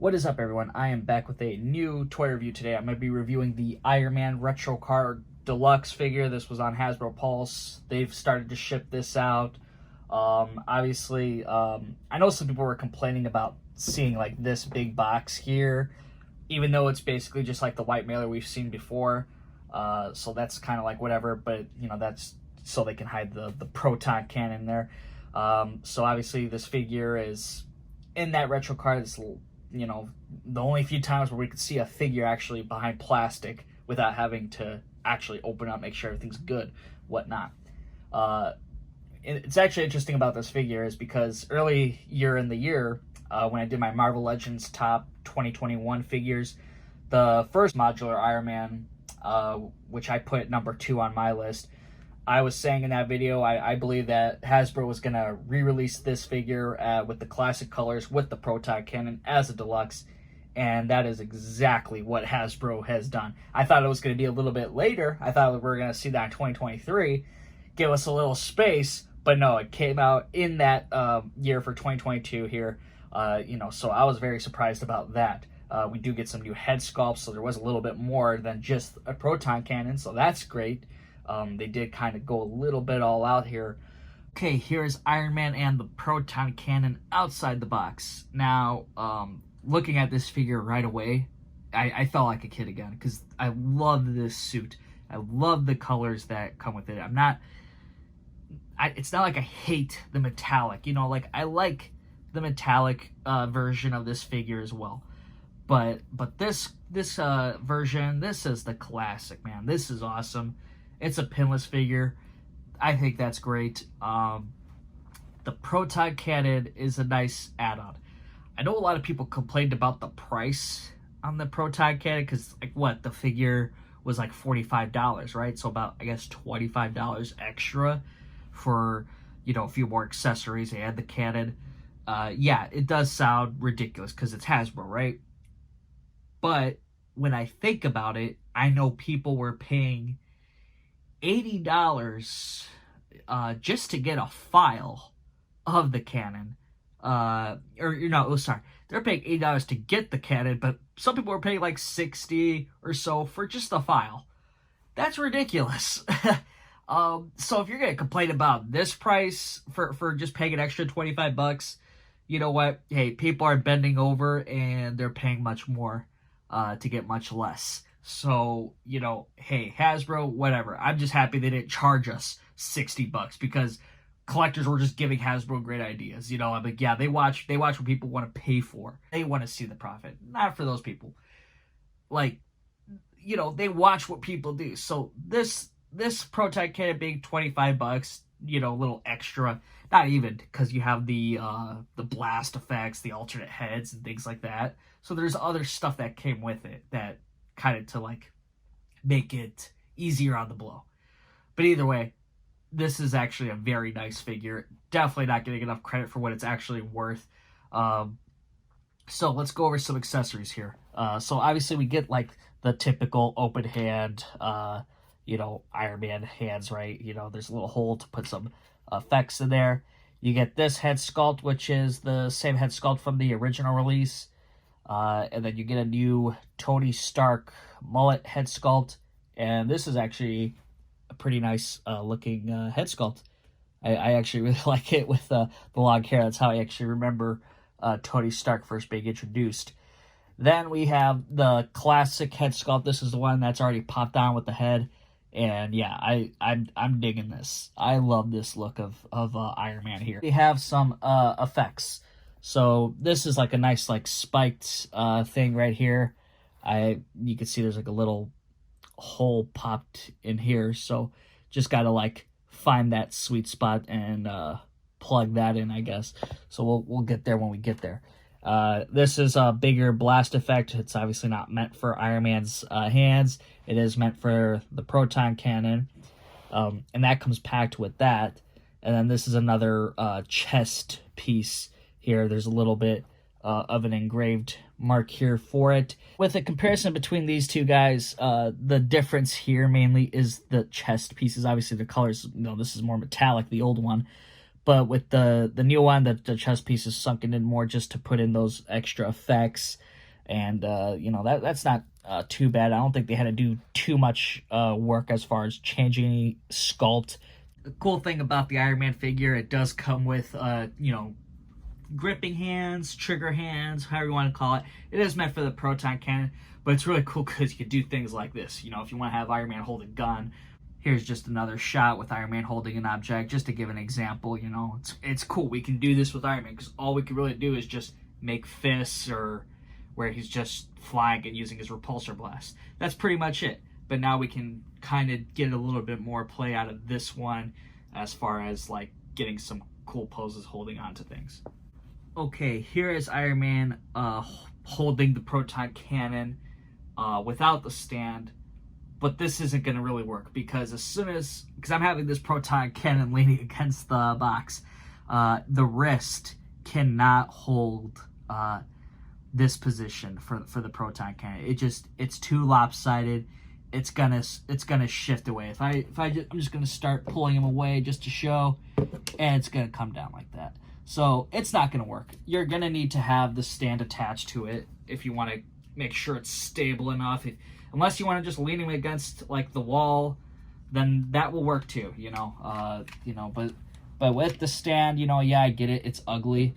What is up, everyone? I am back with a new toy review today. I'm going to be reviewing the Iron Man Retro Card Deluxe figure. This was on Hasbro Pulse. They've started to ship this out. Obviously, I know some people were complaining about seeing like this big box here, even though it's basically just like the white mailer we've seen before. So that's kind of like whatever, but you know, that's so they can hide the proton cannon there. So obviously this figure is in that retro card. It's, you know, the only few times where we could see a figure actually behind plastic without having to actually open up, make sure everything's good, whatnot. It's actually interesting about this figure is because earlier in the year, when I did my Marvel Legends top 2021 figures, the first modular Iron Man, which I put number 2 on my list, I was saying in that video, I believe that Hasbro was going to re-release this figure with the classic colors, with the proton cannon as a deluxe, and that is exactly what Hasbro has done. I thought it was going to be a little bit later. I thought we were going to see that in 2023, give us a little space, but no, it came out in that year for 2022 here, so I was very surprised about that. We do get some new head sculpts, so there was a little bit more than just a proton cannon, so that's great. They did kind of go a little bit all out here. Okay, here's Iron Man and the proton cannon outside the box. Now, looking at this figure right away, I felt like a kid again because I love this suit. I love the colors that come with it. It's not like I hate the metallic. You know, like I like the metallic version of this figure as well. But this version, this is the classic, man. This is awesome. It's a pinless figure. I think that's great. The proton cannon is a nice add-on. I know a lot of people complained about the price on the proton cannon because, like, what, the figure was like $45, right? So about, I guess, $25 extra for, you know, a few more accessories and the cannon. Yeah, it does sound ridiculous because it's Hasbro, right? But when I think about it, I know people were paying $80 just to get a file of the cannon. They're paying $80 to get the cannon, but some people are paying like $60 or so for just the file. That's ridiculous. So if you're gonna complain about this price for just paying an extra $25, you know what? Hey, people are bending over and they're paying much more to get much less. So, you know, hey, Hasbro, whatever. I'm just happy they didn't charge us $60 because collectors were just giving Hasbro great ideas. You know, I'm like, yeah, they watch what people want to pay for. They want to see the profit. Not for those people. Like, you know, they watch what people do. So this proton cannon being $25, you know, a little extra. Not even, because you have the blast effects, the alternate heads, and things like that. So there's other stuff that came with it that kind of to like make it easier on the blow. But either way, this is actually a very nice figure. Definitely not getting enough credit for what it's actually worth. So let's go over some accessories here. So obviously we get like the typical open hand, Iron Man hands, right? You know, there's a little hole to put some effects in there. You get this head sculpt, which is the same head sculpt from the original release. And then you get a new Tony Stark mullet head sculpt. And this is actually a pretty nice looking head sculpt. I actually really like it with the long hair. That's how I actually remember Tony Stark first being introduced. Then we have the classic head sculpt. This is the one that's already popped on with the head. And yeah, I'm digging this. I love this look of Iron Man here. We have some effects. So this is like a nice like spiked thing right here. You can see there's like a little hole popped in here. So just gotta like find that sweet spot and plug that in, I guess. So we'll get there when we get there. This is a bigger blast effect. It's obviously not meant for Iron Man's hands. It is meant for the proton cannon. And that comes packed with that. And then this is another chest piece here. There's a little bit of an engraved mark here for it. With a comparison between these two guys, the difference here mainly is the chest pieces. Obviously the colors, this is more metallic, the old one. But with the new one, the chest piece is sunken in more just to put in those extra effects. And that's not too bad. I don't think they had to do too much work as far as changing any sculpt. The cool thing about the Iron Man figure, it does come with gripping hands, trigger hands, however you want to call it. It is meant for the proton cannon, but it's really cool because you can do things like this. If you want to have Iron Man hold a gun, here's just another shot with Iron Man holding an object, just to give an example. It's cool. We can do this with Iron Man because all we can really do is just make fists, or where he's just flying and using his repulsor blast. That's pretty much it. But now we can kind of get a little bit more play out of this one as far as like getting some cool poses holding on to things. Okay, here is Iron Man holding the proton cannon without the stand, but this isn't going to really work because because I'm having this proton cannon leaning against the box, the wrist cannot hold this position for the proton cannon. It's too lopsided. It's gonna shift away. I'm just gonna start pulling him away just to show, and it's gonna come down like that. So it's not gonna work. You're gonna need to have the stand attached to it if you want to make sure it's stable enough. Unless you want to just lean him against like the wall, then that will work too. But with the stand, yeah, I get it. It's ugly,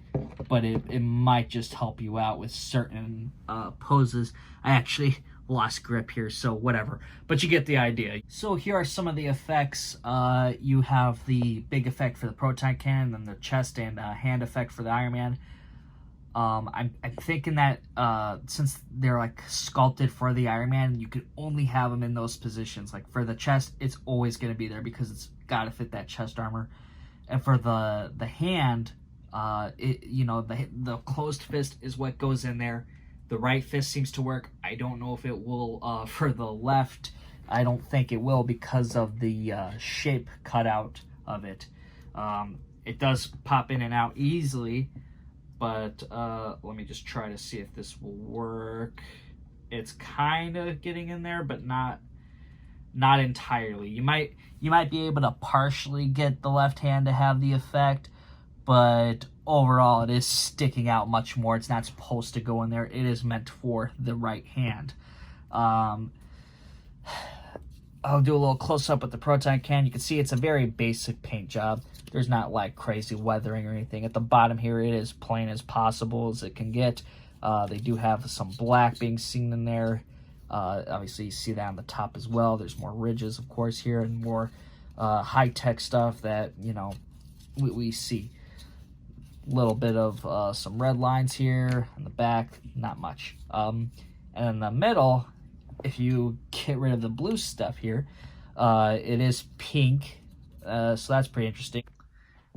but it might just help you out with certain poses. I actually lost grip here, so whatever. But you get the idea. So here are some of the effects. You have the big effect for the proton cannon, and the chest and hand effect for the Iron Man. I'm thinking that since they're like sculpted for the Iron Man, you could only have them in those positions. Like for the chest, it's always going to be there because it's got to fit that chest armor. And for the hand, the closed fist is what goes in there. The right fist seems to work. I don't know if it will for the left. I don't think it will because of the shape cutout of it. It does pop in and out easily, but let me just try to see if this will work. It's kind of getting in there, but not entirely. You might be able to partially get the left hand to have the effect, but overall it is sticking out much more. It's not supposed to go in there. It is meant for the right hand. I'll do a little close-up with the proton cannon. You can see it's a very basic paint job. There's not like crazy weathering or anything. At the bottom here, it is plain as possible as it can get. They do have some black being seen in there. Obviously, you see that on the top as well. There's more ridges, of course, here, and more high-tech stuff that, we see. A little bit of some red lines here. In the back, not much. And in the middle, if you get rid of the blue stuff here, it is pink. So that's pretty interesting.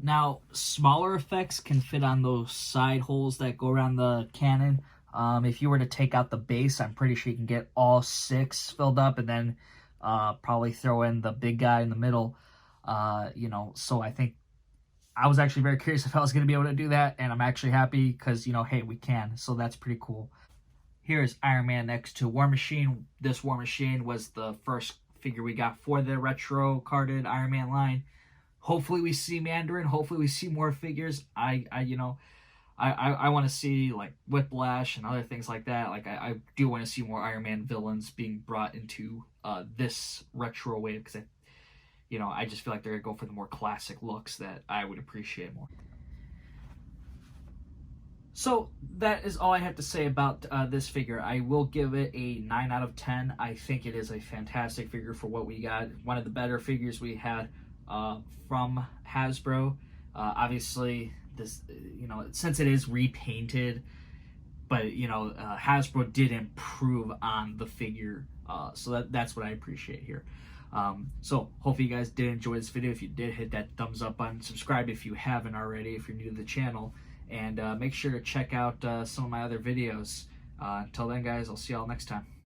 Now, smaller effects can fit on those side holes that go around the cannon. If you were to take out the base, I'm pretty sure you can get all 6 filled up, and then probably throw in the big guy in the middle. So I think I was actually very curious if I was going to be able to do that, and I'm actually happy because, hey, we can. So that's pretty cool. Here's Iron Man next to War Machine. This War Machine was the first figure we got for the retro carded Iron Man line. Hopefully we see Mandarin. Hopefully we see more figures. I want to see like Whiplash and other things like that. Like I do want to see more Iron Man villains being brought into this retro wave, because I just feel like they're gonna go for the more classic looks that I would appreciate more. So that is all I have to say about this figure. I will give it a 9 out of 10. I think it is a fantastic figure for what we got. One of the better figures we had from Hasbro. Obviously, this, since it is repainted, but Hasbro did improve on the figure, so that's what I appreciate here. So hopefully you guys did enjoy this video. If you did, hit that thumbs up button, subscribe if you haven't already, if you're new to the channel, and make sure to check out some of my other videos. Until then, guys, I'll see y'all next time.